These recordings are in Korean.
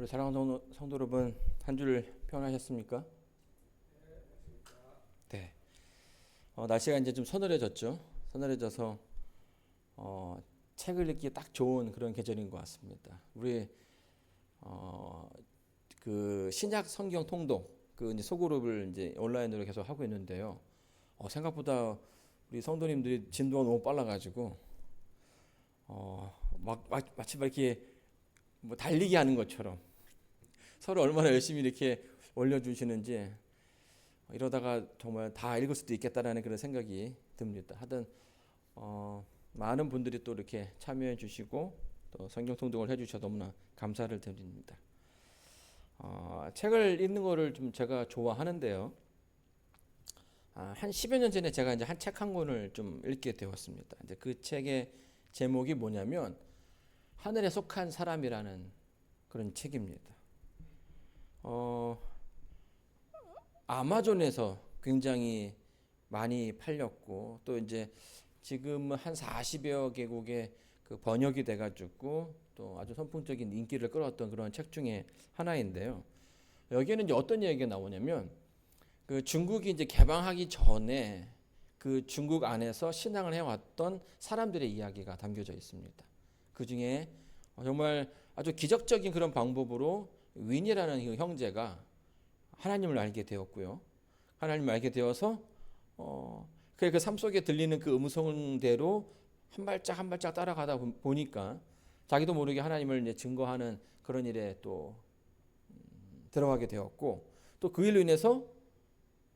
우리 사랑하는 성도 여러분, 한 줄 평안하셨습니까? 네. 날씨가 이제 좀 서늘해졌죠. 서늘해져서 어, 책을 읽기 딱 좋은 그런 계절인 것 같습니다. 우리 어, 그 신약 성경 통독 그 이제 소그룹을 이제 온라인으로 계속 하고 있는데요. 생각보다 우리 성도님들이 진도가 너무 빨라가지고 마치 막 이렇게 뭐 달리기 하는 것처럼 서로 얼마나 열심히 이렇게 올려주시는지 이러다가 정말 다 읽을 수도 있겠다라는 그런 생각이 듭니다. 하여튼 많은 분들이 또 이렇게 참여해 주시고 또 성경 통독을 해 주셔서 너무나 감사를 드립니다. 책을 읽는 거를 좀 제가 좋아하는데요. 한 10여 년 전에 제가 이제 한 책 한 권을 좀 읽게 되었습니다. 이제 그 책의 제목이 뭐냐면 하늘에 속한 사람이라는 그런 책입니다. 어, 아마존에서 굉장히 많이 팔렸고 또 이제 지금은 한 40여 개국에 그 번역이 돼가지고 또 아주 선풍적인 인기를 끌었던 그런 책 중에 하나인데요. 여기에는 이제 어떤 얘기가 나오냐면 그 중국이 이제 개방하기 전에 그 중국 안에서 신앙을 해왔던 사람들의 이야기가 담겨져 있습니다. 그 중에 정말 아주 기적적인 그런 방법으로 윈이라는 그 형제가 하나님을 알게 되었고요. 하나님을 알게 되어서 그 삶 속에 들리는 그 음성대로 한 발짝 한 발짝 따라가다 보니까 자기도 모르게 하나님을 이제 증거하는 그런 일에 또 들어가게 되었고 또 그 일로 인해서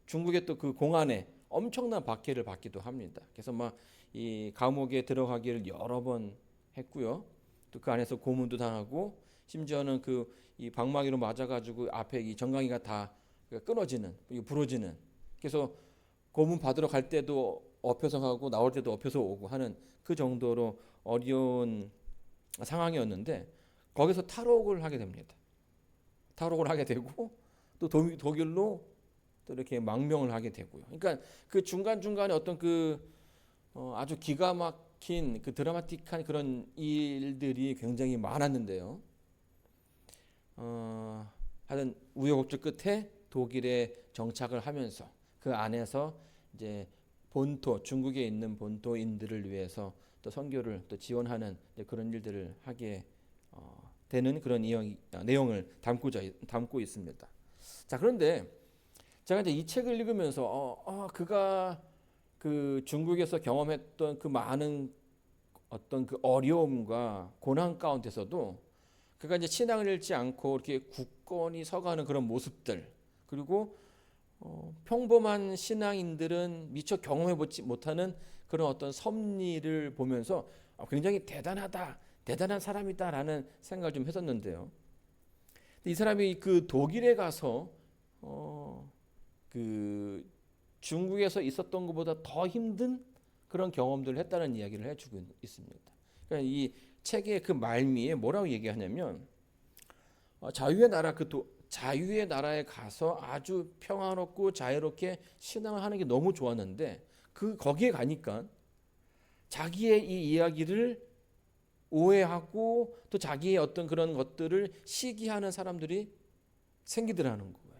중국의 또 그 공안에 엄청난 박해를 받기도 합니다. 그래서 막 이 감옥에 들어가기를 여러 번 했고요. 또 그 안에서 고문도 당하고 심지어는 그 이 방망이로 맞아가지고 앞에 이 정강이가 다 끊어지는, 부러지는. 그래서 고문 받으러 갈 때도 엎혀서 가고 나올 때도 엎혀서 오고 하는 그 정도로 어려운 상황이었는데 거기서 탈옥을 하게 됩니다. 탈옥을 하게 되고 또 독일로 또 이렇게 망명을 하게 되고요. 그러니까 그 중간 중간에 어떤 그 아주 기가 막힌 그 드라마틱한 그런 일들이 굉장히 많았는데요. 하여튼 우여곡절 끝에 독일에 정착을 하면서 그 안에서 이제 본토 중국에 있는 본토인들을 위해서 또 선교를 또 지원하는 그런 일들을 하게 되는 그런 내용을 담고 있습니다. 자, 그런데 제가 이제 이 책을 읽으면서 그가 그 중국에서 경험했던 그 많은 어떤 그 어려움과 고난 가운데서도 그가 이제 신앙을 잃지 않고 이렇게 굳건히 서가는 그런 모습들 그리고 평범한 신앙인들은 미처 경험해보지 못하는 그런 어떤 섭리를 보면서 굉장히 대단한 사람이다라는 생각을 좀 했었는데요. 이 사람이 그 독일에 가서 그 중국에서 있었던 것보다 더 힘든 그런 경험들을 했다는 이야기를 해주고 있습니다. 그러니까 이 책의 그 말미에 뭐라고 얘기하냐면 자유의 나라에 가서 아주 평화롭고 자유롭게 신앙을 하는 게 너무 좋았는데 거기에 가니까 자기의 이 이야기를 오해하고 또 자기의 어떤 그런 것들을 시기하는 사람들이 생기더라는 거예요.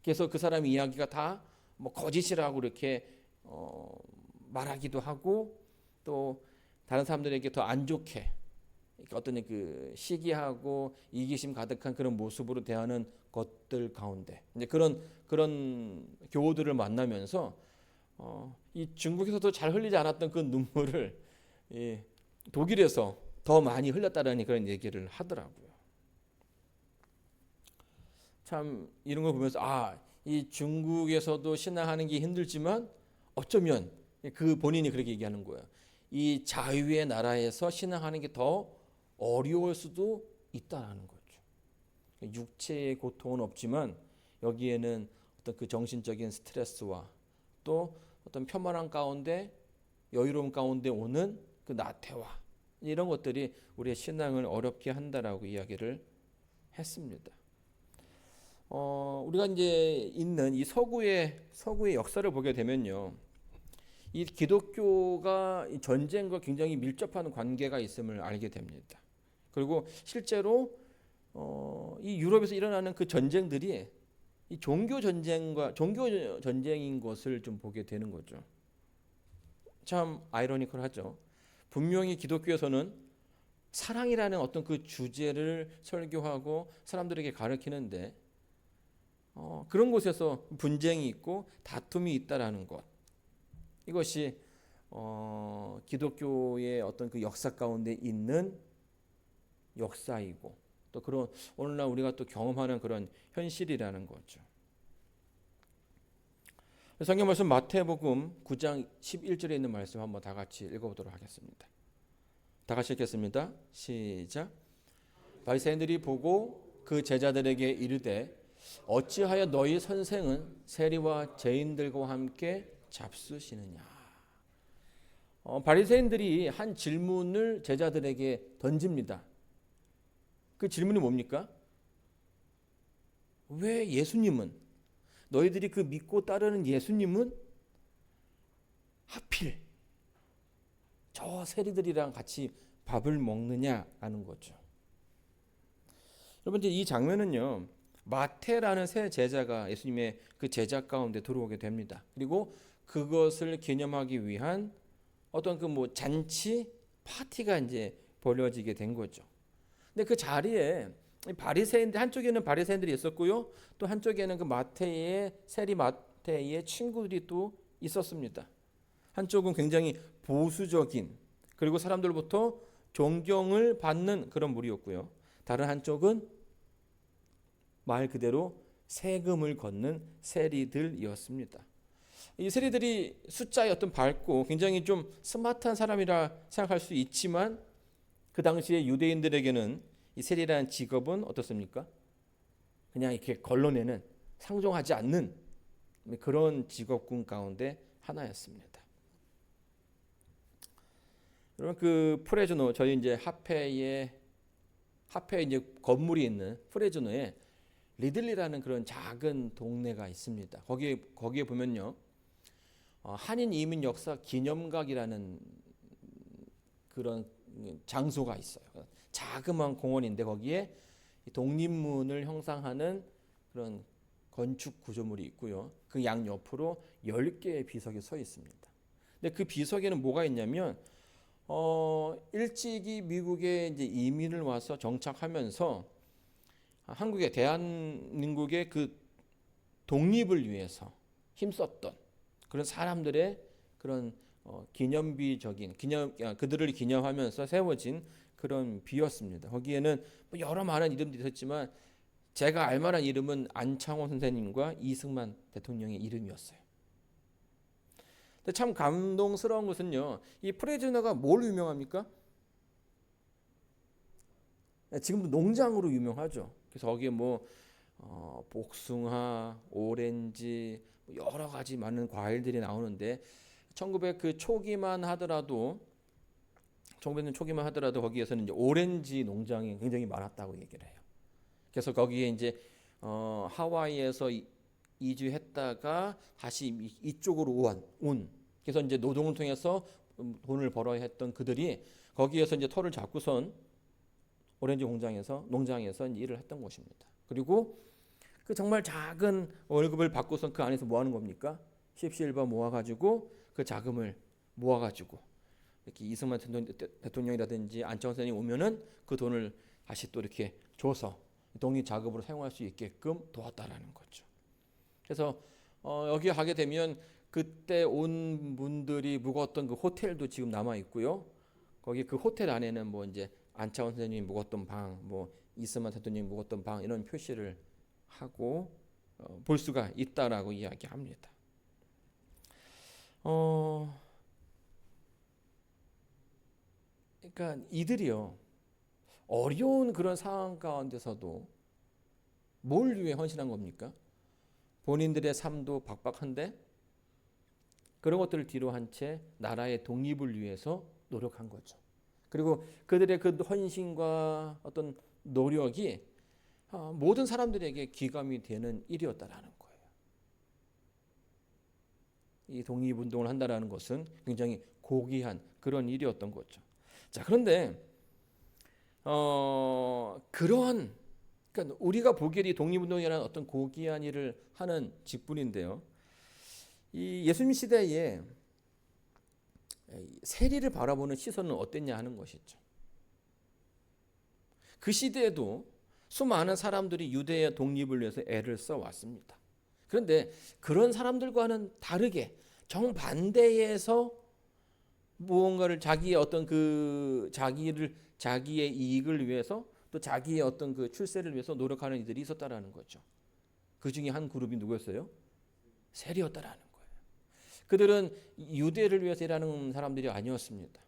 그래서 그 사람 이야기가 다 뭐 거짓이라고 이렇게 말하기도 하고 또 다른 사람들에게 더 안 좋게 어떤 그 시기하고 이기심 가득한 그런 모습으로 대하는 것들 가운데 이제 그런 교우들을 만나면서 이 중국에서도 잘 흘리지 않았던 그 눈물을 독일에서 더 많이 흘렸다라는 그런 얘기를 하더라고요. 참 이런 걸 보면서 이 중국에서도 신앙하는 게 힘들지만 어쩌면 그 본인이 그렇게 얘기하는 거예요. 이 자유의 나라에서 신앙하는 게 더 어려울 수도 있다라는 거죠. 육체의 고통은 없지만 여기에는 어떤 그 정신적인 스트레스와 또 어떤 편만한 가운데 여유로움 가운데 오는 그 나태와 이런 것들이 우리의 신앙을 어렵게 한다라고 이야기를 했습니다. 우리가 이제 있는 이 서구의 역사를 보게 되면요. 이 기독교가 전쟁과 굉장히 밀접한 관계가 있음을 알게 됩니다. 그리고 실제로 이 유럽에서 일어나는 그 전쟁들이 이 종교 전쟁인 것을 좀 보게 되는 거죠. 참 아이러니컬하죠. 분명히 기독교에서는 사랑이라는 어떤 그 주제를 설교하고 사람들에게 가르치는데 그런 곳에서 분쟁이 있고 다툼이 있다라는 것, 이것이 기독교의 어떤 그 역사 가운데 있는 역사이고 또 그런 오늘날 우리가 또 경험하는 그런 현실이라는 거죠. 성경 말씀 마태복음 9장 11절에 있는 말씀 한번 다 같이 읽어보도록 하겠습니다. 다 같이 읽겠습니다. 시작. 바리새인들이 보고 그 제자들에게 이르되 어찌하여 너희 선생은 세리와 죄인들과 함께 잡수시느냐. 바리새인들이 한 질문을 제자들에게 던집니다. 그 질문이 뭡니까? 왜 예수님은, 너희들이 그 믿고 따르는 예수님은 하필 저 세리들이랑 같이 밥을 먹느냐라는 거죠. 여러분, 이 장면은요, 마태라는 새 제자가 예수님의 그 제자 가운데 들어오게 됩니다. 그리고 그것을 기념하기 위한 어떤 그 뭐 잔치 파티가 이제 벌어지게 된 거죠. 근데 그 자리에 바리새인들, 한쪽에는 바리새인들이 있었고요, 또 한쪽에는 그 세리 마태의 친구들이 또 있었습니다. 한쪽은 굉장히 보수적인, 그리고 사람들로부터 존경을 받는 그런 무리였고요, 다른 한쪽은 말 그대로 세금을 걷는 세리들이었습니다. 이 세리들이 숫자에 어떤 밝고 굉장히 좀 스마트한 사람이라 생각할 수 있지만 그 당시에 유대인들에게는 이 세리라는 직업은 어떻습니까? 그냥 이렇게 걸러내는, 상종하지 않는 그런 직업군 가운데 하나였습니다. 여러분, 그 프레즈노, 저희 이제 하페에 이제 건물이 있는 프레즈노에 리들리라는 그런 작은 동네가 있습니다. 거기에 보면요, 한인 이민 역사 기념각이라는 그런 장소가 있어요. 자그마한 공원인데 거기에 독립문을 형상하는 그런 건축 구조물이 있고요. 그 양 옆으로 10개의 비석이 서 있습니다. 근데 그 비석에는 뭐가 있냐면 일찍이 미국에 이제 이민을 와서 정착하면서 한국의 대한민국의 그 독립을 위해서 힘썼던 그런 사람들의 그런 그들을 기념하면서 세워진 그런 비였습니다. 거기에는 뭐 여러 많은 이름들이 있었지만 제가 알만한 이름은 안창호 선생님과 이승만 대통령의 이름이었어요. 근데 참 감동스러운 것은요, 이 프레즈너가 뭘 유명합니까? 지금도 농장으로 유명하죠. 그래서 거기에 뭐 복숭아, 오렌지, 여러 가지 많은 과일들이 나오는데 1900 초기만 하더라도 거기에서는 이제 오렌지 농장이 굉장히 많았다고 얘기를 해요. 그래서 거기에 이제 하와이에서 이주했다가 다시 이쪽으로 온 그래서 이제 노동을 통해서 돈을 벌어야 했던 그들이 거기에서 이제 터를 잡고선 오렌지 농장에서 일을 했던 곳입니다. 그리고 그 정말 작은 월급을 받고선 그 안에서 뭐 하는 겁니까? 십시일반 모아가지고 그 자금을 모아가지고 이렇게 이승만 대통령이라든지 안창호 선생님이 오면은 그 돈을 다시 또 이렇게 줘서 독립 자금으로 사용할 수 있게끔 도왔다라는 거죠. 그래서 여기 가게 되면 그때 온 분들이 묵었던 그 호텔도 지금 남아 있고요. 거기 그 호텔 안에는 뭐 이제 안창호 선생님이 묵었던 방, 뭐 이승만 대통령이 묵었던 방 이런 표시를 하고 볼 수가 있다라고 이야기합니다. 그러니까 이들이요, 어려운 그런 상황 가운데서도 뭘 위해 헌신한 겁니까? 본인들의 삶도 박박한데 그런 것들을 뒤로 한 채 나라의 독립을 위해서 노력한 거죠. 그리고 그들의 그 헌신과 어떤 노력이 모든 사람들에게 기감이 되는 일이었다라는 거예요. 이 독립운동을 한다라는 것은 굉장히 고귀한 그런 일이었던 거죠. 자, 그런데 그런 그러니까 우리가 보기에 이 독립운동이라는 어떤 고귀한 일을 하는 직분인데요. 이 예수님 시대에 세리를 바라보는 시선은 어땠냐 하는 것이죠. 그 시대에도 수많은 사람들이 유대의 독립을 위해서 애를 써왔습니다. 그런데 그런 사람들과는 다르게 정반대에서 무언가를 자기의 어떤 자기의 이익을 위해서 또 자기의 어떤 그 출세를 위해서 노력하는 이들이 있었다라는 거죠. 그 중에 한 그룹이 누구였어요? 세리였다라는 거예요. 그들은 유대를 위해서 일하는 사람들이 아니었습니다.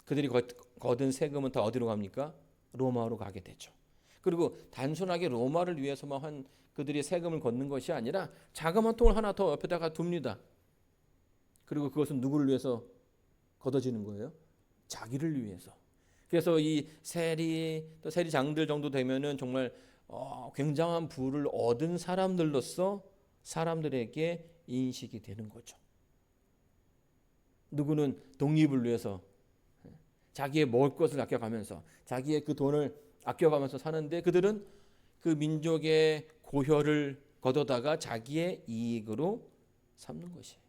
그들이 거둔 세금은 다 어디로 갑니까? 로마로 가게 되죠. 그리고 단순하게 로마를 위해서만 한 그들이 세금을 걷는 것이 아니라 자금 한 통을 하나 더 옆에다가 둡니다. 그리고 그것은 누구를 위해서 걷어지는 거예요? 자기를 위해서. 그래서 이 세리 또 세리장들 정도 되면은 정말 굉장한 부를 얻은 사람들로서 사람들에게 인식이 되는 거죠. 누구는 독립을 위해서 자기의 먹을 것을 아껴가면서 자기의 그 돈을 아껴가면서 사는데 그들은 그 민족의 고혈을 걷어다가 자기의 이익으로 삼는 것이에요.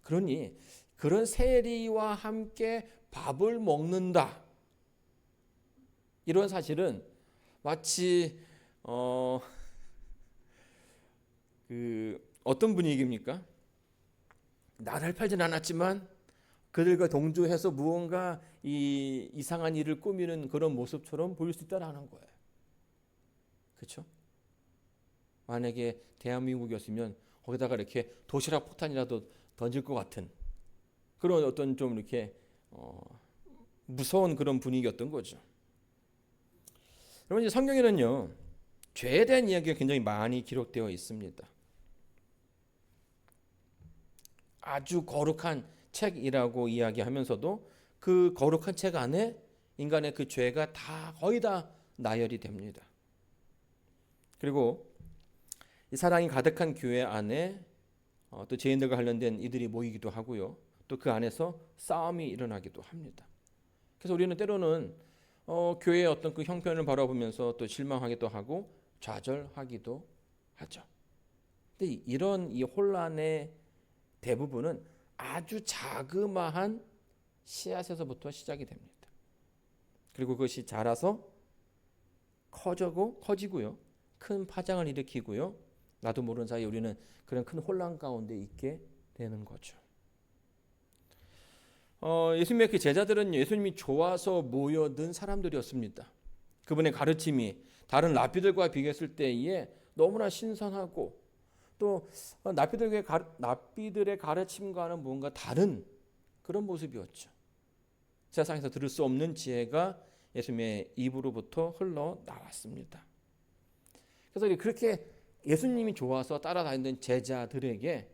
그러니 그런 세리와 함께 밥을 먹는다. 이런 사실은 마치 어떤 분위기입니까? 나를 팔진 않았지만 그들과 동조해서 무언가 이 이상한 일을 꾸미는 그런 모습처럼 보일 수 있다라는 거예요. 그렇죠? 만약에 대한민국이었으면 거기다가 이렇게 도시락 폭탄이라도 던질 것 같은 그런 어떤 좀 이렇게 무서운 그런 분위기였던 거죠. 여러분, 이제 성경에는요 죄에 대한 이야기가 굉장히 많이 기록되어 있습니다. 아주 거룩한 책이라고 이야기하면서도 그 거룩한 책 안에 인간의 그 죄가 다 거의 다 나열이 됩니다. 그리고 이 사랑이 가득한 교회 안에 또 죄인들과 관련된 이들이 모이기도 하고요. 또 그 안에서 싸움이 일어나기도 합니다. 그래서 우리는 때로는 교회의 어떤 그 형편을 바라보면서 또 실망하기도 하고 좌절하기도 하죠. 근데 이런 이 혼란의 대부분은 아주 자그마한 씨앗에서부터 시작이 됩니다. 그리고 그것이 자라서 커지고요. 큰 파장을 일으키고요. 나도 모르는 사이에 우리는 그런 큰 혼란 가운데 있게 되는 거죠. 예수님의 그 제자들은 예수님이 좋아서 모여든 사람들이었습니다. 그분의 가르침이 다른 랍비들과 비교했을 때에 너무나 신선하고 또 랍비들의 가르침과는 뭔가 다른 그런 모습이었죠. 세상에서 들을 수 없는 지혜가 예수님의 입으로부터 흘러나왔습니다. 그래서 그렇게 예수님이 좋아서 따라다니던 제자들에게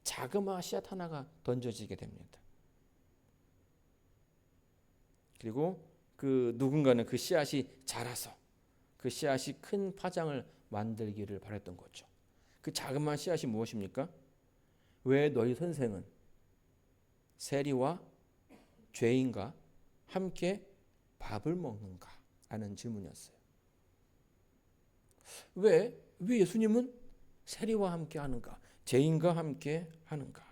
자그마한 씨앗 하나가 던져지게 됩니다. 그리고 그 누군가는 그 씨앗이 자라서 그 씨앗이 큰 파장을 만들기를 바랬던 거죠. 그 자그마한 씨앗이 무엇입니까? 왜 너희 선생은 세리와 죄인과 함께 밥을 먹는가? 하는 질문이었어요. 왜 예수님은 세리와 함께 하는가? 죄인과 함께 하는가?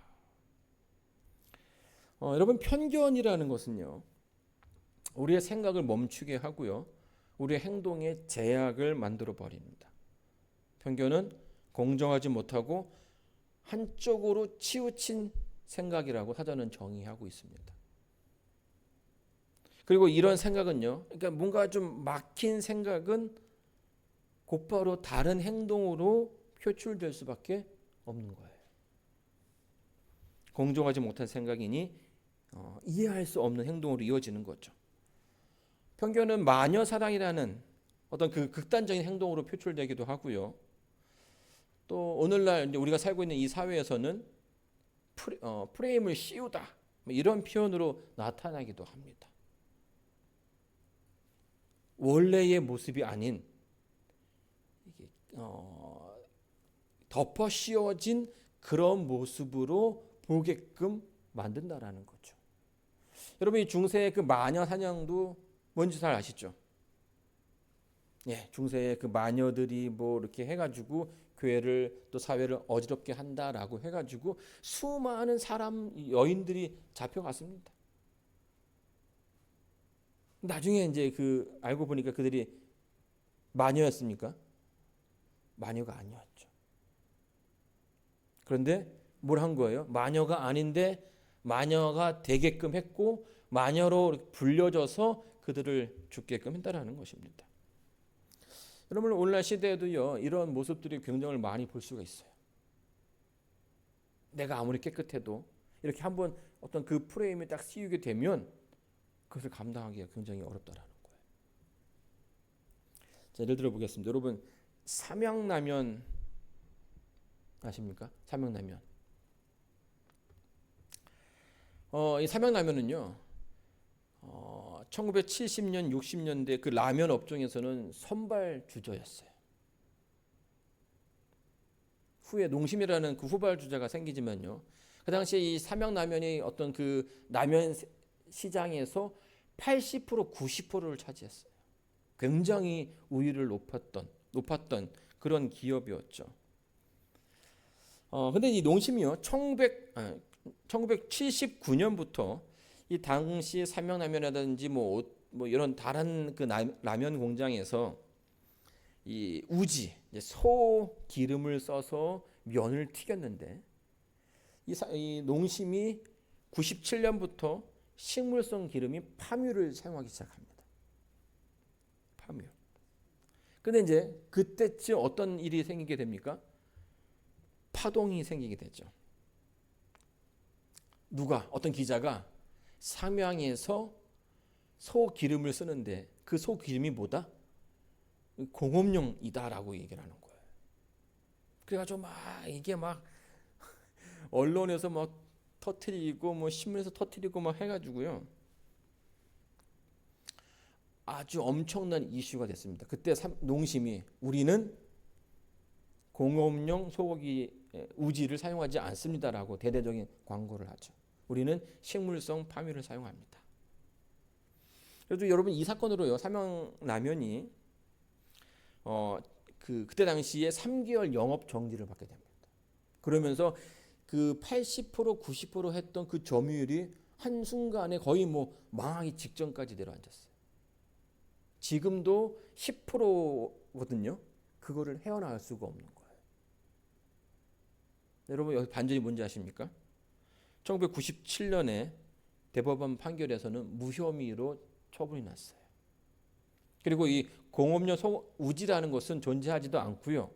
여러분, 편견이라는 것은요, 우리의 생각을 멈추게 하고요, 우리의 행동에 제약을 만들어 버립니다. 편견은 공정하지 못하고 한쪽으로 치우친 생각이라고 사전은 정의하고 있습니다. 그리고 이런 생각은요, 그러니까 뭔가 좀 막힌 생각은 곧바로 다른 행동으로 표출될 수밖에 없는 거예요. 공정하지 못한 생각이니 이해할 수 없는 행동으로 이어지는 거죠. 편견은 마녀 사랑이라는 어떤 그 극단적인 행동으로 표출되기도 하고요. 또 오늘날 이제 우리가 살고 있는 이 사회에서는 프레임을 씌우다 이런 표현으로 나타나기도 합니다. 원래의 모습이 아닌 덮어 씌워진 그런 모습으로 보게끔 만든다라는 거죠. 여러분, 이 중세의 그 마녀 사냥도 뭔지 잘 아시죠? 예, 중세의 그 마녀들이 뭐 이렇게 해가지고 교회를 또 사회를 어지럽게 한다라고 해가지고 수많은 사람 여인들이 잡혀갔습니다. 나중에 이제 그 알고 보니까 그들이 마녀였습니까? 마녀가 아니었죠. 그런데 뭘 한 거예요? 마녀가 아닌데 마녀가 되게끔 했고 마녀로 불려져서 그들을 죽게끔 했다라는 것입니다. 여러분 오늘날 시대에도요 이런 모습들이 굉장히 많이 볼 수가 있어요. 내가 아무리 깨끗해도 이렇게 한번 어떤 그 프레임에 딱 씌우게 되면 그것을 감당하기가 굉장히 어렵다라는 거예요. 자, 예를 들어 보겠습니다. 여러분 삼양라면 아십니까? 삼양라면. 이 삼양라면은요. 1970년, 60년대 그 라면 업종에서는 선발 주자였어요. 후에 농심이라는 그 후발 주자가 생기지만요. 그 당시에 이 삼양라면이 어떤 그 라면 시장에서 80% 90%를 차지했어요. 굉장히 우위를 높았던 그런 기업이었죠. 근데 이 농심이요. 1979년부터 이 당시 삼양라면이라든지 뭐 이런 다른 그 라면 공장에서 이 우지, 소 기름을 써서 면을 튀겼는데 이 농심이 97년부터 식물성 기름인 파뮤를 사용하기 시작합니다. 파뮤. 근데 이제 그때쯤 어떤 일이 생기게 됩니까? 파동이 생기게 되죠. 어떤 기자가 삼양에서 소 기름을 쓰는데 그 소 기름이 뭐다? 공업용이다라고 얘기를 하는 거예요. 그래가지고 이게 언론에서 터트리고 신문에서 터트리고 해가지고요. 아주 엄청난 이슈가 됐습니다. 그때 농심이 우리는 공업용 소고기 우지를 사용하지 않습니다라고 대대적인 광고를 하죠. 우리는 식물성 파뮤를 사용합니다. 그래도 여러분 이 사건으로요 삼양라면이 그때 당시에 3개월 영업 정지를 받게 됩니다. 그러면서 그 80% 90% 했던 그 점유율이 한순간에 거의 망하기 직전까지 내려앉았어요. 지금도 10%거든요. 그거를 헤어나올 수가 없는 거예요. 여러분 여기 반전이 뭔지 아십니까? 1997년에 대법원 판결에서는 무혐의로 처분이 났어요. 그리고 이 공업용 소 우지라는 것은 존재하지도 않고요.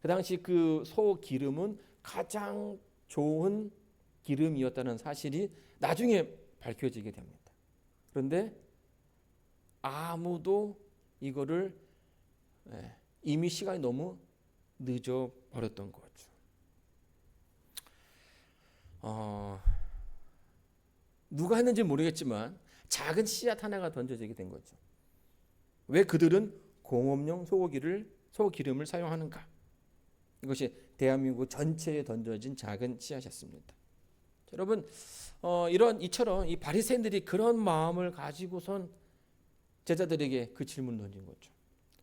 그 당시 그 소 기름은 가장 좋은 기름이었다는 사실이 나중에 밝혀지게 됩니다. 그런데 아무도 이거를 이미 시간이 너무 늦어 버렸던 거죠. 누가 했는지 모르겠지만 작은 씨앗 하나가 던져지게 된 거죠. 왜 그들은 공업용 소기름을 사용하는가? 이것이 대한민국 전체에 던져진 작은 씨앗이었습니다. 여러분, 이처럼 이 바리새인들이 그런 마음을 가지고선 제자들에게 그 질문을 던진 거죠.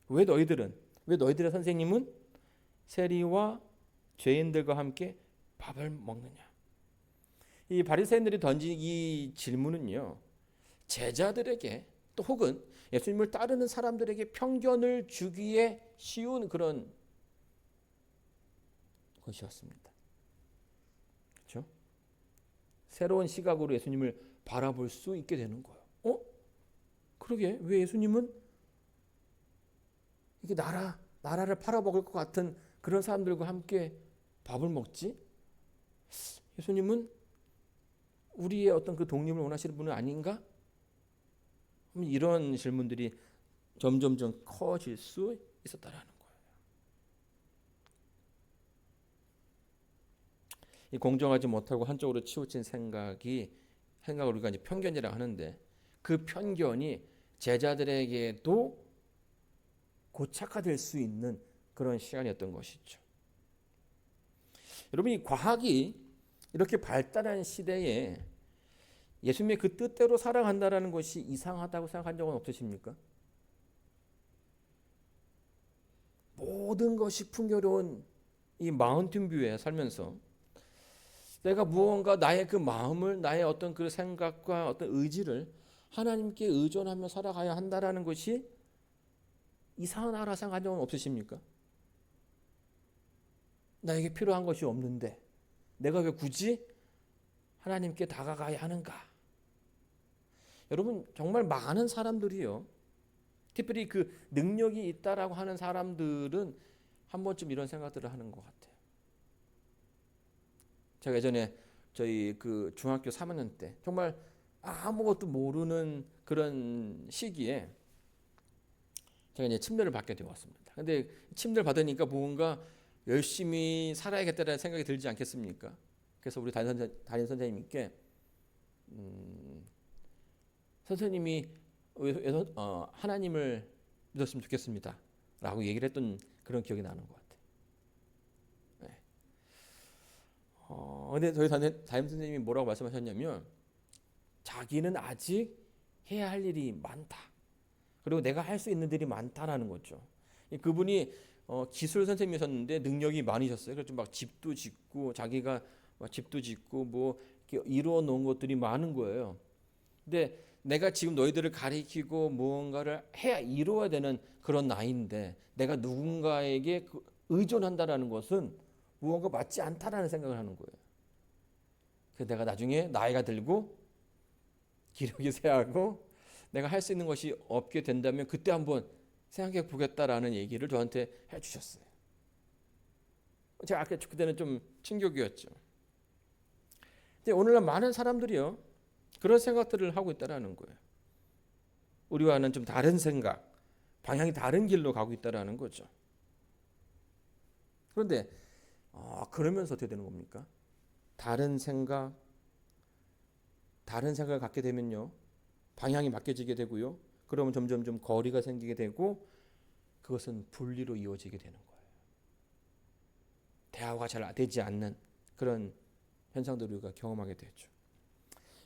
왜 너희들의 선생님은 세리와 죄인들과 함께 밥을 먹느냐? 이 바리새인들이 던진 이 질문은요, 제자들에게 또 혹은 예수님을 따르는 사람들에게 편견을 주기에 쉬운 그런 것이었습니다. 그렇죠? 새로운 시각으로 예수님을 바라볼 수 있게 되는 거예요. 그러게 왜 예수님은 이게 나라를 팔아먹을 것 같은 그런 사람들과 함께 밥을 먹지? 예수님은 우리의 어떤 그 독립을 원하시는 분은 아닌가? 이런 질문들이 점점 커질 수 있었다라는 거예요. 이 공정하지 못하고 한쪽으로 치우친 생각을 우리가 이제 편견이라고 하는데 그 편견이 제자들에게도 고착화될 수 있는 그런 시간이었던 것이죠. 여러분 이 과학이 이렇게 발달한 시대에 예수님의 그 뜻대로 살아간다라는 것이 이상하다고 생각한 적은 없으십니까? 모든 것이 풍요로운 이 마운틴뷰에 살면서 내가 무언가 나의 그 마음을, 나의 어떤 그 생각과 어떤 의지를 하나님께 의존하며 살아가야 한다라는 것이 이상하라 생각한 적은 없으십니까? 나에게 필요한 것이 없는데 내가 왜 굳이 하나님께 다가가야 하는가? 여러분, 정말 많은 사람들이요, 특별히 그 능력이 있다라고 하는 사람들은 한 번쯤 이런 생각들을 하는 것 같아요. 제가 예전에 저희 그 중학교 3학년 때 정말 아무것도 모르는 그런 시기에 제가 이제 침례를 받게 되었습니다. 근데 침례를 받으니까 뭔가 열심히 살아야겠다는 생각이 들지 않겠습니까? 그래서 우리 담임 선생님께 선생님이 하나님을 믿었으면 좋겠습니다 라고 얘기를 했던 그런 기억이 나는 것 같아요. 네. 근데 저희 담임 선생님이 뭐라고 말씀하셨냐면 자기는 아직 해야 할 일이 많다. 그리고 내가 할 수 있는 일이 많다라는 거죠. 그분이 기술 선생님이셨는데 능력이 많으셨어요. 그래서 막 집도 짓고 자기가 막 집도 짓고 뭐 이렇게 이루어 놓은 것들이 많은 거예요. 근데 내가 지금 너희들을 가리키고 무언가를 해야 이루어야 되는 그런 나이인데 내가 누군가에게 의존한다라는 것은 무언가 맞지 않다라는 생각을 하는 거예요. 그래서 내가 나중에 나이가 들고 기력이 쇠하고 내가 할 수 있는 것이 없게 된다면 그때 한번 생각해 보겠다라는 얘기를 저한테 해주셨어요. 제가 아까 그때는 좀 충격이었죠. 근데 오늘날 많은 사람들이요, 그런 생각들을 하고 있다라는 거예요. 우리와는 좀 다른 생각, 방향이 다른 길로 가고 있다라는 거죠. 그런데 그러면서 어떻게 되는 겁니까? 다른 생각을 갖게 되면요, 방향이 바뀌어지게 되고요. 그러면 점점 좀 거리가 생기게 되고 그것은 분리로 이어지게 되는 거예요. 대화가 잘 되지 않는 그런 현상들을 우리가 경험하게 되죠.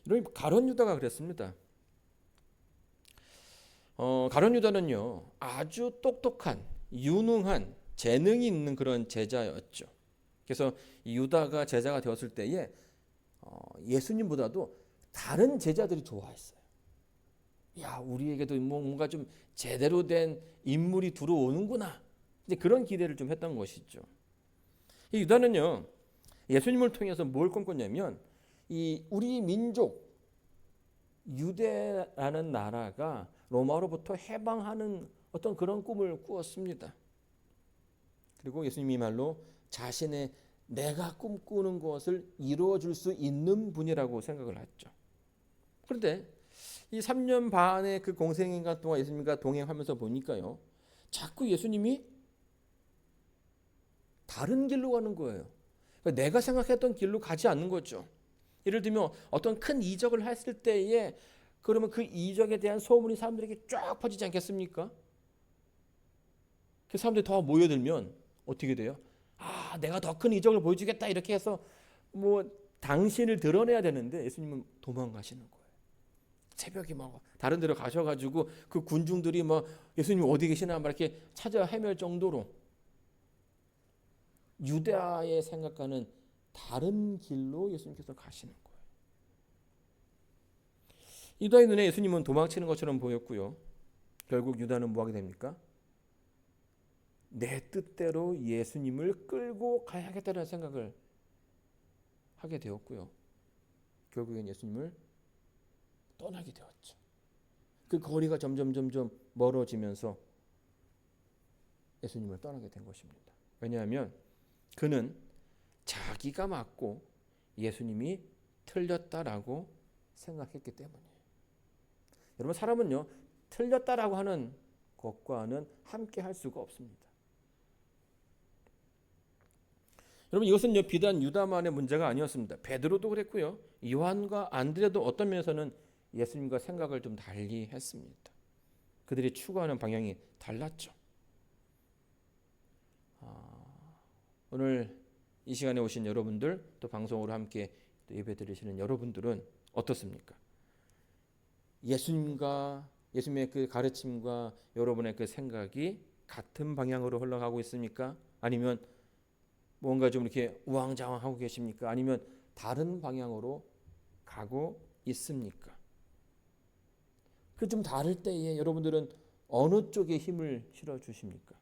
이런 가룟 유다가 그랬습니다. 가룟 유다는요, 아주 똑똑한, 유능한, 재능이 있는 그런 제자였죠. 그래서 유다가 제자가 되었을 때에 예수님보다도 다른 제자들이 좋아했어요. 야, 우리에게도 뭔가 좀 제대로 된 인물이 들어오는구나. 이제 그런 기대를 좀 했던 것이죠. 이 유다는요, 예수님을 통해서 뭘 꿈꿨냐면 이 우리 민족 유대라는 나라가 로마로부터 해방하는 어떤 그런 꿈을 꾸었습니다. 그리고 예수님이 말로 자신의 내가 꿈꾸는 것을 이루어 줄 수 있는 분이라고 생각을 했죠. 그런데 이 3년 반의 그 공생인간 동안 예수님과 동행하면서 보니까요, 자꾸 예수님이 다른 길로 가는 거예요. 그러니까 내가 생각했던 길로 가지 않는 거죠. 예를 들면 어떤 큰 이적을 했을 때에 그러면 그 이적에 대한 소문이 사람들에게 쫙 퍼지지 않겠습니까? 그 사람들이 더 모여들면 어떻게 돼요? 내가 더 큰 이적을 보여주겠다 이렇게 해서 뭐 당신을 드러내야 되는데 예수님은 도망가시는 거예요. 새벽에 막 다른 데로 가셔가지고 그 군중들이 막 예수님 어디 계시나 막 이렇게 찾아 헤맬 정도로 유대아의 생각과는 다른 길로 예수님께서 가시는 거예요. 유다의 눈에 예수님은 도망치는 것처럼 보였고요. 결국 유다는 뭐하게 됩니까? 내 뜻대로 예수님을 끌고 가야겠다는 생각을 하게 되었고요. 결국엔 예수님을 떠나게 되었죠. 그 거리가 점점 멀어지면서 예수님을 떠나게 된 것입니다. 왜냐하면 그는 자기가 맞고 예수님이 틀렸다라고 생각했기 때문이에요. 여러분, 사람은요, 틀렸다라고 하는 것과는 함께 할 수가 없습니다. 여러분, 이것은 비단 유다만의 문제가 아니었습니다. 베드로도 그랬고요, 요한과 안드레도 어떤 면에서는 예수님과 생각을 좀 달리 했습니다. 그들이 추구하는 방향이 달랐죠. 오늘 이 시간에 오신 여러분들, 또 방송으로 함께 예배 드리시는 여러분들은 어떻습니까? 예수님의 그 가르침과 여러분의 그 생각이 같은 방향으로 흘러가고 있습니까? 아니면 뭔가 좀 이렇게 우왕좌왕하고 계십니까? 아니면 다른 방향으로 가고 있습니까? 그 좀 다를 때에 여러분들은 어느 쪽에 힘을 실어 주십니까?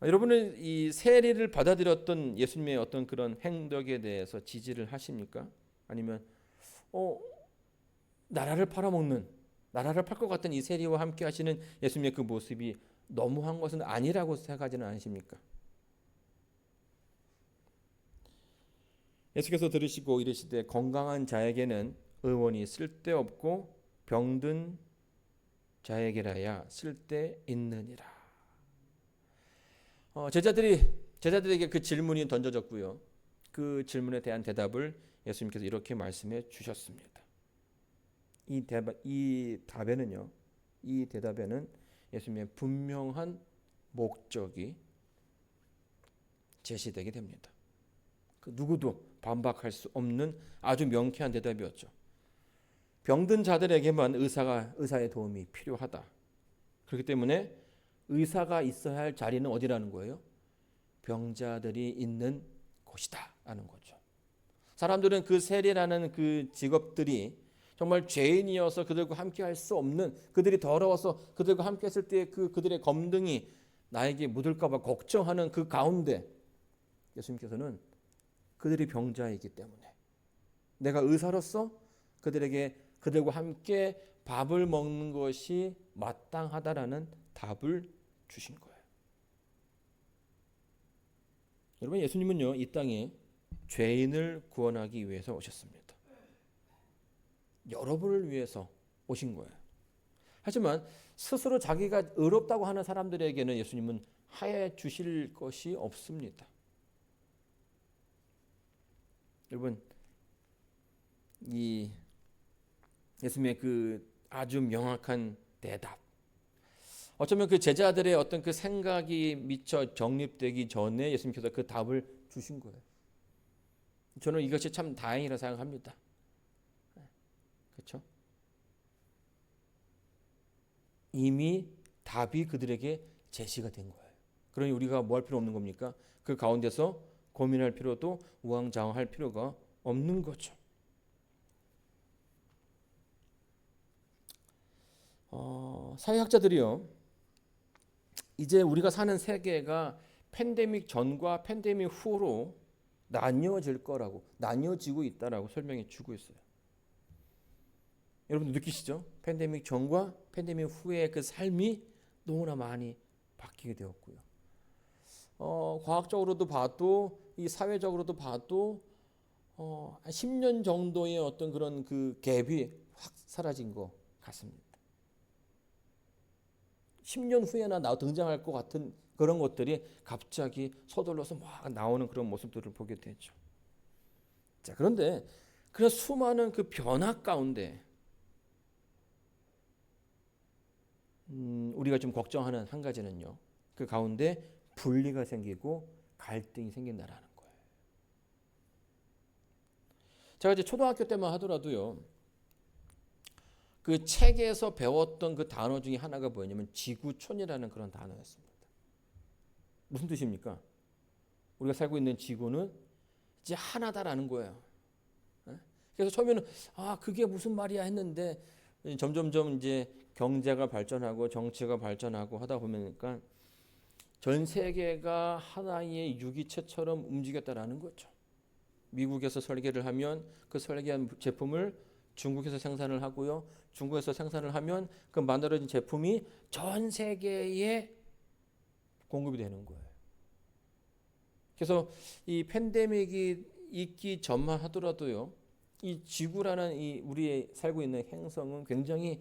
여러분은 이 세례를 받아들였던 예수님의 어떤 그런 행덕에 대해서 지지를 하십니까? 아니면 어, 나라를 팔아먹는, 나라를 팔 것 같은 이 세리와 함께 하시는 예수님의 그 모습이 너무한 것은 아니라고 생각하지는 않으십니까? 예수께서 들으시고 이르시되 건강한 자에게는 의원이 쓸데없고 병든 자에게라야 쓸데있느니라. 제자들에게 그 질문이 던져졌고요. 그 질문에 대한 대답을 예수님께서 이렇게 말씀해 주셨습니다. 이 대답에는 예수님의 분명한 목적이 제시되게 됩니다. 그 누구도 반박할 수 없는 아주 명쾌한 대답이었죠. 병든 자들에게만 의사의 도움이 필요하다. 그렇기 때문에 의사가 있어야 할 자리는 어디라는 거예요? 병자들이 있는 곳이다 라는 거죠. 사람들은 그 세리라는 그 직업들이 정말 죄인이어서 그들과 함께 할 수 없는, 그들이 더러워서 그들과 함께 했을 때 그들의 검등이 나에게 묻을까 봐 걱정하는 그 가운데 예수님께서는 그들이 병자이기 때문에 내가 의사로서 그들과 함께 밥을 먹는 것이 마땅하다라는 답을 주신 거예요. 여러분, 예수님은요, 이 땅에 죄인을 구원하기 위해서 오셨습니다. 여러분을 위해서 오신 거예요. 하지만 스스로 자기가 의롭다고 하는 사람들에게는 예수님은 하여 주실 것이 없습니다. 여러분, 이 예수님의 그 아주 명확한 대답, 어쩌면 그 제자들의 어떤 그 생각이 미처 정립되기 전에 예수님께서 그 답을 주신 거예요. 저는 이것이 참 다행이라 생각합니다. 그렇죠? 이미 답이 그들에게 제시가 된 거예요. 그러니 우리가 뭐 할 필요 없는 겁니까? 그 가운데서 고민할 필요도 우왕좌왕할 필요가 없는 거죠. 사회학자들이요, 이제 우리가 사는 세계가 팬데믹 전과 팬데믹 후로 나뉘어질 거라고, 나뉘어지고 있다라고 설명해 주고 있어요. 여러분 느끼시죠? 팬데믹 전과 팬데믹 후의 그 삶이 너무나 많이 바뀌게 되었고요. 과학적으로도 봐도 이 사회적으로도 봐도 한 10년 정도의 어떤 그런 그 갭이 확 사라진 것 같습니다. 10년 후에나 등장할 것 같은 그런 것들이 갑자기 서둘러서 막 나오는 그런 모습들을 보게 되죠. 자, 그런데 그 수많은 그 변화 가운데 우리가 좀 걱정하는 한 가지는요, 그 가운데 분리가 생기고 갈등이 생긴다라는 거예요. 제가 이제 초등학교 때만 하더라도요, 그 책에서 배웠던 그 단어 중에 하나가 뭐냐면 지구촌이라는 그런 단어였습니다. 무슨 뜻입니까? 우리가 살고 있는 지구는 이제 하나다라는 거예요. 그래서 처음에는 그게 무슨 말이야 했는데 점점점 이제 경제가 발전하고 정치가 발전하고 하다 보니까 전 세계가 하나의 유기체처럼 움직였다라는 거죠. 미국에서 설계를 하면 그 설계한 제품을 중국에서 생산을 하고요. 중국에서 생산을 하면 그 만들어진 제품이 전 세계에 공급이 되는 거예요. 그래서 이 팬데믹이 있기 전만 하더라도요, 이 지구라는 이 우리의 살고 있는 행성은 굉장히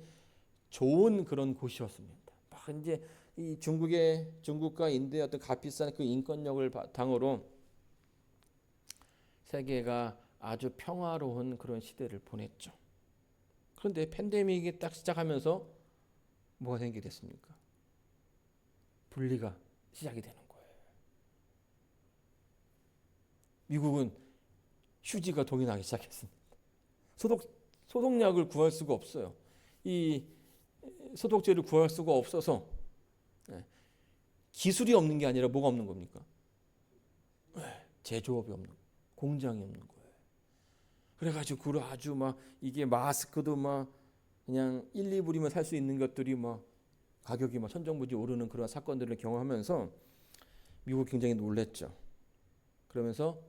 좋은 그런 곳이었습니다. 막 이제 이 중국과 인도의 어떤 값비싼 그 인권력을 바탕으로 세계가 아주 평화로운 그런 시대를 보냈죠. 그런데 팬데믹이 딱 시작하면서 뭐가 생기게 됐습니까? 분리가 시작이 되는 거예요. 미국은 휴지가 동이 나기 시작했습니다. 소독약을 구할 수가 없어요. 이 소독제를 구할 수가 없어서 기술이 없는 게 아니라 뭐가 없는 겁니까? 제조업이 없는, 공장이 없는 거예요. 그래가지고 그걸 아주 막 이게 마스크도 막 그냥 1, 2불이면 살 수 있는 것들이 막 가격이 막 천정부지 오르는 그런 사건들을 경험하면서 미국이 굉장히 놀랬죠. 그러면서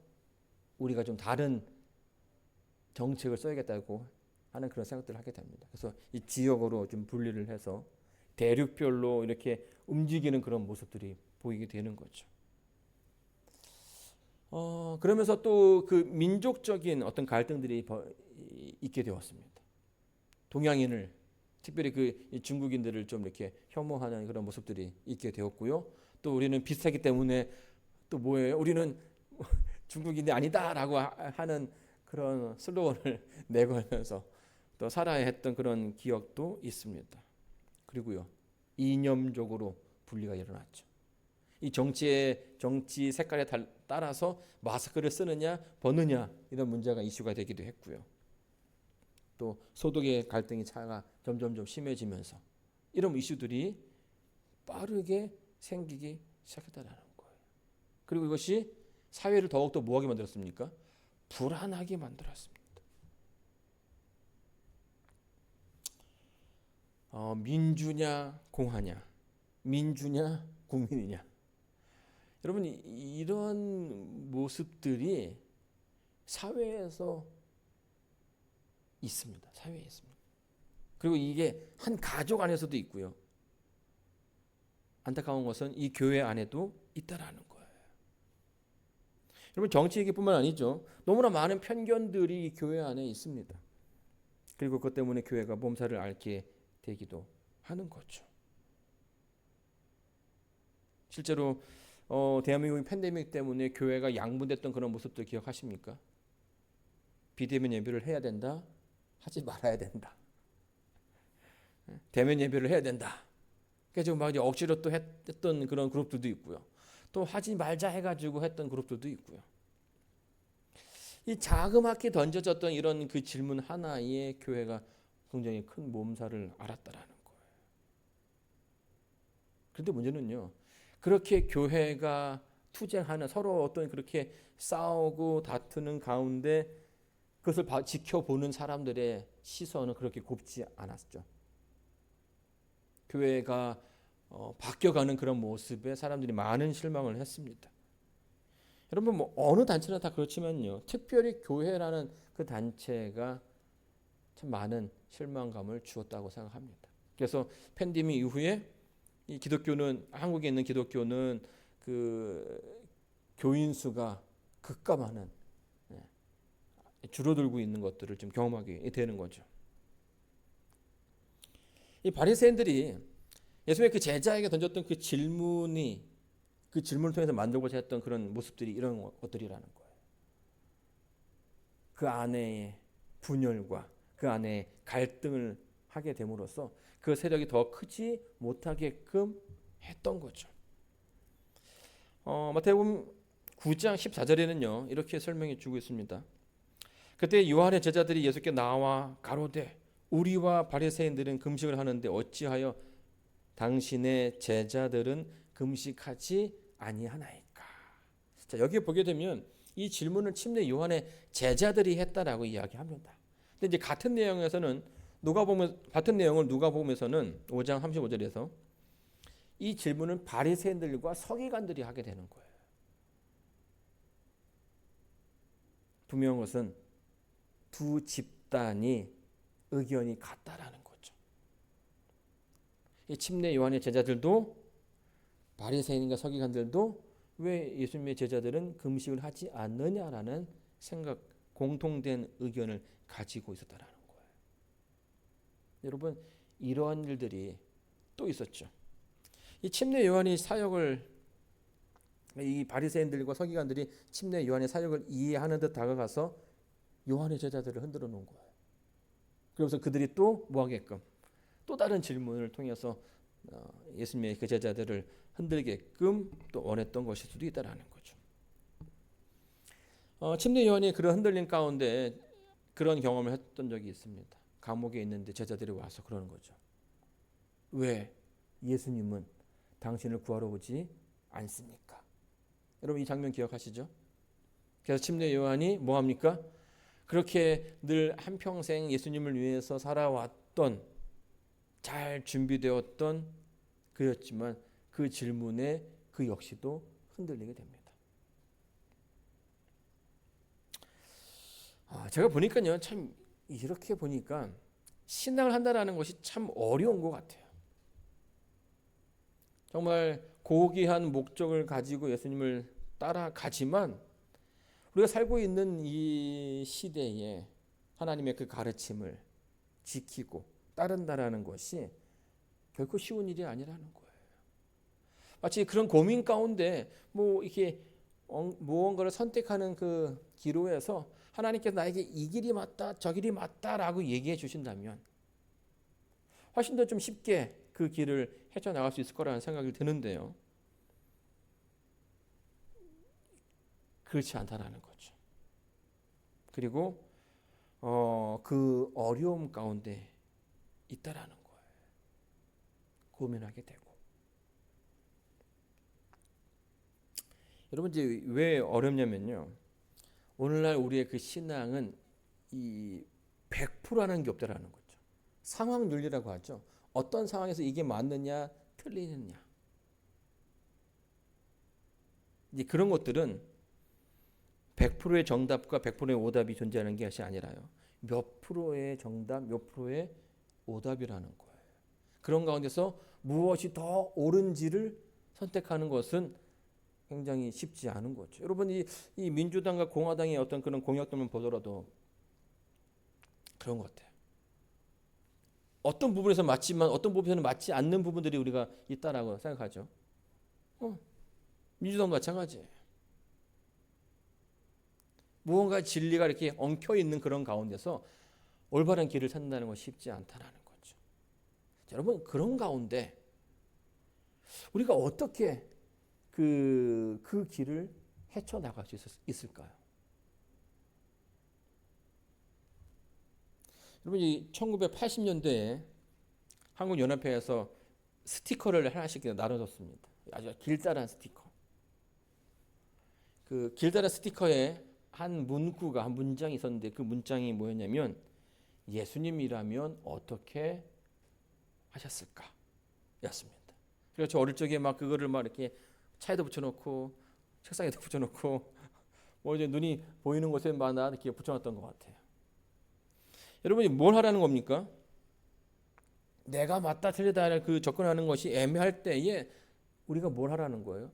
우리가 좀 다른 정책을 써야겠다고 하는 그런 생각들을 하게 됩니다. 그래서 이 지역으로 좀 분리를 해서 대륙별로 이렇게 움직이는 그런 모습들이 보이게 되는 거죠. 그러면서 또 그 민족적인 어떤 갈등들이 있게 되었습니다. 동양인을 특별히 그 중국인들을 좀 이렇게 혐오하는 그런 모습들이 있게 되었고요. 또 우리는 비슷하기 때문에 또 뭐예요? 우리는 중국인이 아니다라고 하는 그런 슬로건을 내걸면서 또 살아야 했던 그런 기억도 있습니다. 그리고요, 이념적으로 분리가 일어났죠. 이 정치 색깔에 따라서 마스크를 쓰느냐 벗느냐 이런 문제가 이슈가 되기도 했고요. 또 소득의 갈등이 차가 점점 심해지면서 이런 이슈들이 빠르게 생기기 시작했다는 거예요. 그리고 이것이 사회를 더욱더 뭐하게 만들었습니까? 불안하게 만들었습니다. 민주냐 공화냐, 민주냐 국민이냐. 여러분 이런 모습들이 사회에서 있습니다. 사회에 있습니다. 그리고 이게 한 가족 안에서도 있고요. 안타까운 것은 이 교회 안에도 있다라는 거예요. 여러분 정치 얘기뿐만 아니죠. 너무나 많은 편견들이 이 교회 안에 있습니다. 그리고 그것 때문에 교회가 몸살을 앓게 되기도 하는 거죠. 실제로 대한민국의 팬데믹 때문에 교회가 양분됐던 그런 모습들 기억하십니까? 비대면 예배를 해야 된다, 하지 말아야 된다. 대면 예배를 해야 된다. 그래서 막 억지로 또 했던 그런 그룹들도 있고요. 또 하지 말자 해가지고 했던 그룹들도 있고요. 이 자그맣게 던져졌던 이런 그 질문 하나에 교회가 굉장히 큰 몸살을 앓았다라는 거예요. 그런데 문제는요, 그렇게 교회가 투쟁하는 서로 어떤 그렇게 싸우고 다투는 가운데 그것을 지켜보는 사람들의 시선은 그렇게 곱지 않았죠. 교회가 바뀌어가는 그런 모습에 사람들이 많은 실망을 했습니다. 여러분 뭐 어느 단체나 다 그렇지만요, 특별히 교회라는 그 단체가 참 많은 실망감을 주었다고 생각합니다. 그래서 팬데믹 이후에 이 기독교는, 한국에 있는 기독교는 그 교인 수가 급감하는, 줄어들고 있는 것들을 좀 경험하게 되는 거죠. 이 바리새인들이 예수님의 그 제자에게 던졌던 그 질문을 통해서 만들고자 했던 그런 모습들이 이런 것들이라는 거예요. 그 안에 분열과 그 안에 갈등을 하게 됨으로써 그 세력이 더 크지 못하게끔 했던 거죠. 마태복음 9장 14절에는요 이렇게 설명해 주고 있습니다. 그때 요한의 제자들이 예수께 나와 가로되 우리와 바리새인들은 금식을 하는데 어찌하여 당신의 제자들은 금식하지 아니하나이까. 자, 여기에 보게 되면 이 질문을 침례 요한의 제자들이 했다라고 이야기합니다. 근데 이제 같은 내용을 누가복음에서는 5장 35절에서 이 질문은 바리새인들과 서기관들이 하게 되는 거예요. 분명한 것은 두 집단이 의견이 같다라는 거죠. 이 침례 요한의 제자들도 바리새인과 서기관들도 왜 예수님의 제자들은 금식을 하지 않느냐라는 생각, 공통된 의견을 가지고 있었다라는 거예요. 여러분 이러한 일들이 또 있었죠. 이 침례 요한이 사역을, 이 바리새인들과 서기관들이 침례 요한의 사역을 이해하는 듯 다가가서 요한의 제자들을 흔들어 놓은 거예요. 그러면서 그들이 또 뭐하게끔 또 다른 질문을 통해서 예수님의 그 제자들을 흔들게끔 또 원했던 것일 수도 있다라는 거죠. 침례 요한이 그런 흔들림 가운데 그런 경험을 했던 적이 있습니다. 감옥에 있는데 제자들이 와서 그러는 거죠. 왜 예수님은 당신을 구하러 오지 않습니까? 여러분 이 장면 기억하시죠? 그래서 침례 요한이 뭐합니까? 그렇게 늘 한평생 예수님을 위해서 살아왔던, 잘 준비되었던 그였지만 그 질문에 그 역시도 흔들리게 됩니다. 제가 보니까요, 참 이렇게 보니까 신앙을 한다는 것이 참 어려운 것 같아요. 정말 고귀한 목적을 가지고 예수님을 따라가지만 우리가 살고 있는 이 시대에 하나님의 그 가르침을 지키고 따른다라는 것이 결코 쉬운 일이 아니라는 거예요. 마치 그런 고민 가운데 뭐 이렇게 무언가를 선택하는 그 기로에서 하나님께서 나에게 이 길이 맞다, 저 길이 맞다라고 얘기해 주신다면 훨씬 더 좀 쉽게 그 길을 헤쳐나갈 수 있을 거라는 생각이 드는데요. 그렇지 않다라는 거죠. 그리고 그 어려움 가운데 있다라는 거예요. 고민하게 되고. 여러분 이제 왜 어렵냐면요. 오늘날 우리의 그 신앙은 이 100%라는 게 없다라는 거죠. 상황 윤리라고 하죠. 어떤 상황에서 이게 맞느냐, 틀리느냐. 이제 그런 것들은 100%의 정답과 100%의 오답이 존재하는 것이 아니라요. 몇 프로의 정답, 몇 프로의 오답이라는 거예요. 그런 가운데서 무엇이 더 옳은지를 선택하는 것은 굉장히 쉽지 않은 거죠. 여러분 이 민주당과 공화당의 어떤 그런 공약들만 보더라도 그런 것 같아요. 어떤 부분에서 맞지만 어떤 부분에서는 맞지 않는 부분들이 우리가 있다라고 생각하죠. 민주당도 마찬가지예요. 무언가 진리가 이렇게 엉켜 있는 그런 가운데서 올바른 길을 찾는다는 것이 쉽지 않다라는 거죠. 자, 여러분 그런 가운데 우리가 어떻게 그 길을 헤쳐나갈 수 있을까요? 여러분 이 1980년대에 한국연합회에서 스티커를 하나씩 나눠줬습니다. 아주 길다란 스티커. 그 길다란 스티커에 한 문구가 한 문장이 있었는데 그 문장이 뭐였냐면 예수님이라면 어떻게 하셨을까? 였습니다. 그래서 저 어릴 적에 막 그거를 막 이렇게 차에도 붙여놓고 책상에도 붙여놓고 뭐 이제 눈이 보이는 곳에마다 이렇게 붙여놨던 것 같아요. 여러분이 뭘 하라는 겁니까? 내가 맞다 틀리다를 그 접근하는 것이 애매할 때에 우리가 뭘 하라는 거예요?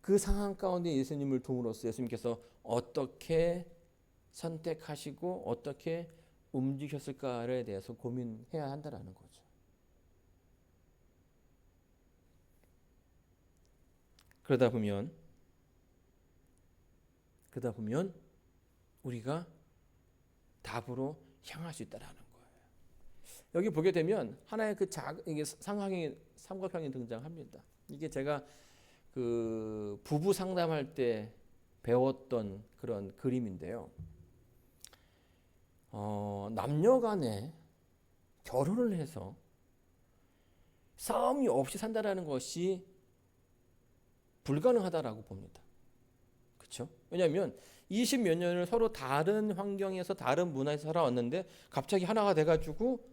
그 상황 가운데 예수님을 둠으로써 예수님께서 어떻게 선택하시고 어떻게 움직였을까에 대해서 고민해야 한다라는 거죠. 그러다 보면 우리가 답으로 향할 수 있다라는 거예요. 여기 보게 되면 하나의 그 이게 상황이 삼각형이 등장합니다. 이게 제가 그 부부 상담할 때 배웠던 그런 그림인데요. 남녀간에 결혼을 해서 싸움이 없이 산다라는 것이 불가능하다라고 봅니다. 그렇죠? 왜냐하면 20몇 년을 서로 다른 환경에서 다른 문화에서 살아왔는데 갑자기 하나가 돼가지고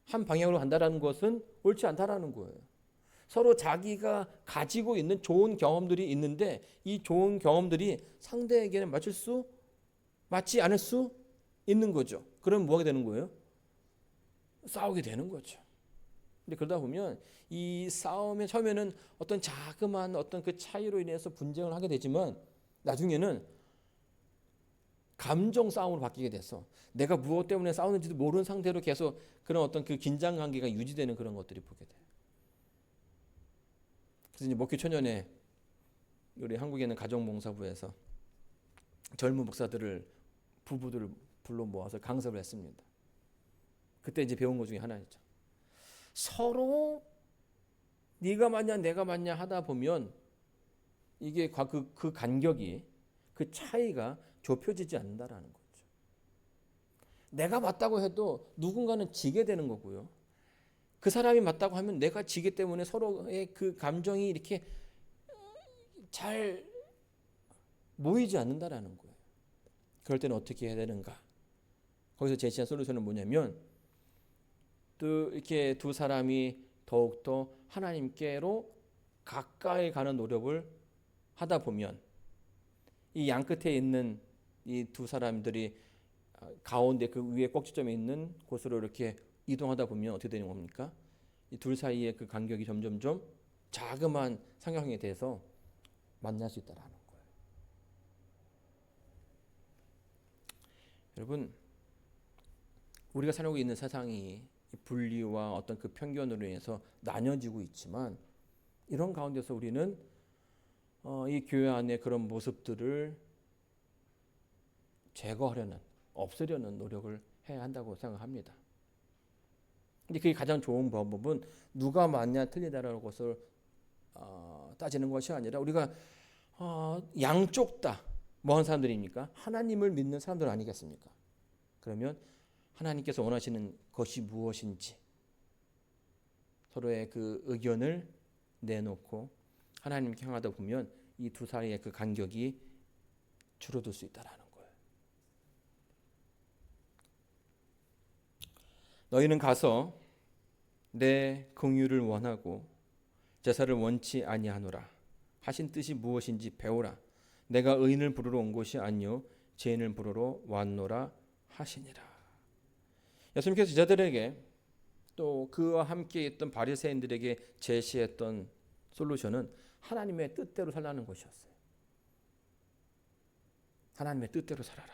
한 방향으로 간다라는 것은 옳지 않다라는 거예요. 서로 자기가 가지고 있는 좋은 경험들이 있는데 이 좋은 경험들이 상대에게는 맞지 않을 수 있는 거죠. 그럼 뭐하게 되는 거예요? 싸우게 되는 거죠. 근데 그러다 보면 이 싸움에 처음에는 어떤 자그마한 어떤 그 차이로 인해서 분쟁을 하게 되지만 나중에는 감정 싸움으로 바뀌게 돼서 내가 무엇 때문에 싸우는지도 모르는 상태로 계속 그런 어떤 그 긴장 관계가 유지되는 그런 것들이 보게 돼요. 그래서 이제 목회 초년에 우리 한국에는 가정봉사부에서 젊은 목사들을 부부들을 불러 모아서 강습을 했습니다. 그때 이제 배운 것 중에 하나였죠. 서로 네가 맞냐 내가 맞냐 하다 보면 이게 그 간격이 그 차이가 좁혀지지 않는다라는 거죠. 내가 맞다고 해도 누군가는 지게 되는 거고요. 그 사람이 맞다고 하면 내가 지기 때문에 서로의 그 감정이 이렇게 잘 모이지 않는다라는 거예요. 그럴 때는 어떻게 해야 되는가? 거기서 제시한 솔루션은 뭐냐면 또 이렇게 두 사람이 더욱더 하나님께로 가까이 가는 노력을 하다 보면 이 양 끝에 있는 이 두 사람들이 가운데 그 위에 꼭지점에 있는 곳으로 이렇게 이동하다 보면 어떻게 되는 겁니까? 이 둘 사이의 그 간격이 점점점 자그마한 삼각형에 대해서 만날 수 있다라는 거예요. 여러분, 우리가 살고 있는 세상이 분리와 어떤 그 편견으로 인해서 나뉘어지고 있지만 이런 가운데서 우리는 이 교회 안에 그런 모습들을 제거하려는, 없애려는 노력을 해야 한다고 생각합니다. 근데 그게 가장 좋은 방법은 누가 맞냐 틀리다라는 것을 따지는 것이 아니라 우리가 양쪽 다 뭐 하는 사람들입니까? 하나님을 믿는 사람들 아니겠습니까? 그러면 하나님께서 원하시는 것이 무엇인지 서로의 그 의견을 내놓고 하나님께 향하다 보면 이 두 사이의 그 간격이 줄어들 수 있다라는 거예요. 너희는 가서 내 긍휼을 원하고 제사를 원치 아니하노라. 하신 뜻이 무엇인지 배우라. 내가 의인을 부르러 온 것이 아니요 죄인을 부르러 왔노라 하시니라. 예수님께서 제자들에게 또 그와 함께 있던 바리새인들에게 제시했던 솔루션은 하나님의 뜻대로 살라는 것이었어요. 하나님의 뜻대로 살아라.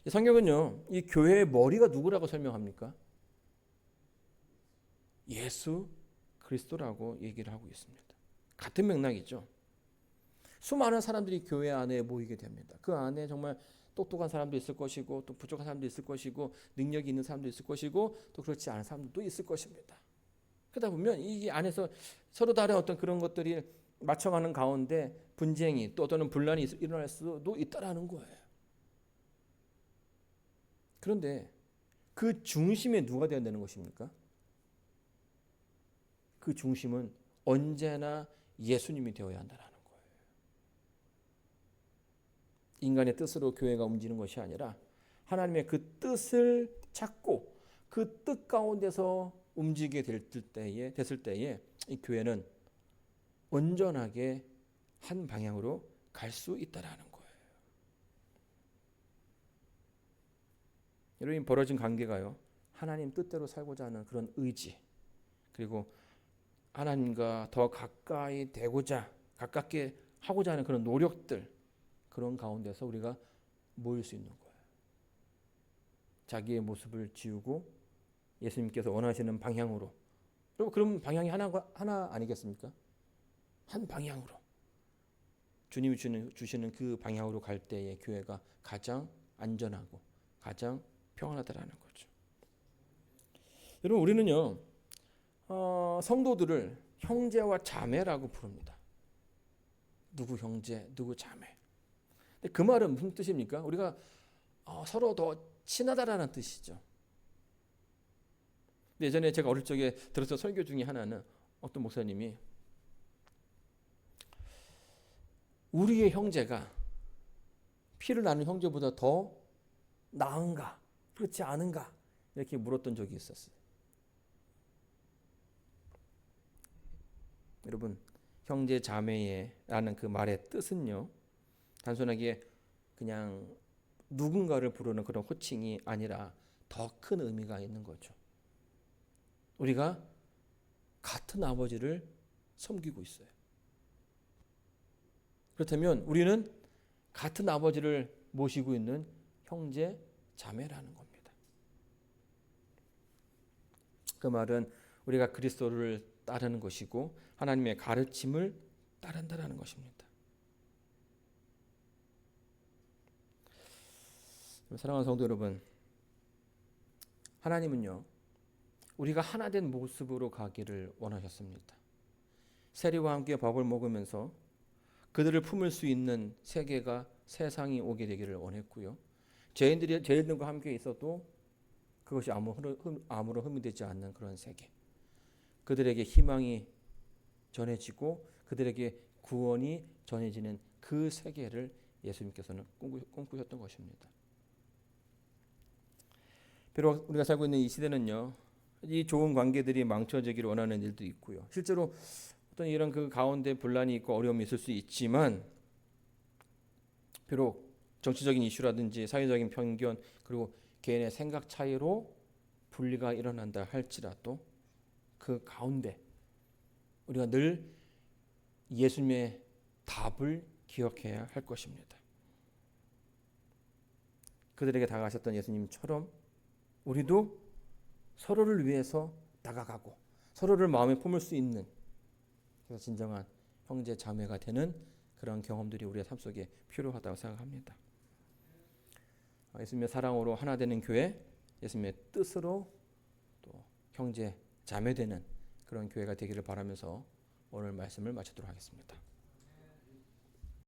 성경은요, 이 교회의 머리가 누구라고 설명합니까? 예수 그리스도라고 얘기를 하고 있습니다. 같은 맥락이죠. 수많은 사람들이 교회 안에 모이게 됩니다. 그 안에 정말 똑똑한 사람도 있을 것이고 또 부족한 사람도 있을 것이고 능력이 있는 사람도 있을 것이고 또 그렇지 않은 사람도 있을 것입니다. 그러다 보면 이 안에서 서로 다른 어떤 그런 것들이 맞춰가는 가운데 분쟁이 또 또는 분란이 일어날 수도 있다라는 거예요. 그런데 그 중심에 누가 되어야 되는 것입니까? 그 중심은 언제나 예수님이 되어야 한다는 거예요. 인간의 뜻으로 교회가 움직이는 것이 아니라 하나님의 그 뜻을 찾고 그 뜻 가운데서 움직이게 됐을 때에 이 교회는 온전하게 한 방향으로 갈 수 있다라는 거예요. 여러분, 벌어진 관계가요, 하나님 뜻대로 살고자 하는 그런 의지, 그리고 하나님과 더 가까이 되고자, 가깝게 하고자 하는 그런 노력들, 그런 가운데서 우리가 모일 수 있는 거예요. 자기의 모습을 지우고 예수님께서 원하시는 방향으로. 여러분, 그럼 방향이 하나 아니겠습니까? 한 방향으로. 주님이 주시는 그 방향으로 갈 때의 교회가 가장 안전하고 가장 평안하다라는 거죠. 여러분, 우리는요, 성도들을 형제와 자매라고 부릅니다. 누구 형제, 누구 자매. 근데 그 말은 무슨 뜻입니까? 우리가 서로 더 친하다라는 뜻이죠. 근데 예전에 제가 어릴 적에 들었던 설교 중에 하나는 어떤 목사님이 우리의 형제가 피를 나눈 형제보다 더 나은가, 그렇지 않은가 이렇게 물었던 적이 있었어요. 여러분, 형제 자매라는 그 말의 뜻은요, 단순하게 그냥 누군가를 부르는 그런 호칭이 아니라 더 큰 의미가 있는 거죠. 우리가 같은 아버지를 섬기고 있어요. 그렇다면 우리는 같은 아버지를 모시고 있는 형제 자매라는 겁니다. 그 말은 우리가 그리스도를 따르는 것이고 하나님의 가르침을 따른다라는 것입니다. 사랑하는 성도 여러분, 하나님은요, 우리가 하나 된 모습으로 가기를 원하셨습니다. 세리와 함께 밥을 먹으면서 그들을 품을 수 있는 세계가, 세상이 오게 되기를 원했고요. 죄인들과 함께 있어도 그것이 아무런 흠이 되지 않는 그런 세계. 그들에게 희망이 전해지고 그들에게 구원이 전해지는 그 세계를 예수님께서는 꿈꾸셨던 것입니다. 비록 우리가 살고 있는 이 시대는요, 이 좋은 관계들이 망쳐지기를 원하는 일도 있고요. 실제로 어떤 이런 그 가운데 분란이 있고 어려움이 있을 수 있지만, 비록 정치적인 이슈라든지 사회적인 편견 그리고 개인의 생각 차이로 분리가 일어난다 할지라도 그 가운데 우리가 늘 예수님의 답을 기억해야 할 것입니다. 그들에게 다가가셨던 예수님처럼 우리도 서로를 위해서 다가가고 서로를 마음에 품을 수 있는, 그래서 진정한 형제 자매가 되는 그런 경험들이 우리의 삶 속에 필요하다고 생각합니다. 예수님의 사랑으로 하나 되는 교회, 예수님의 뜻으로 또 형제 자매 되는 그런 교회가 되기를 바라면서 오늘 말씀을 마치도록 하겠습니다.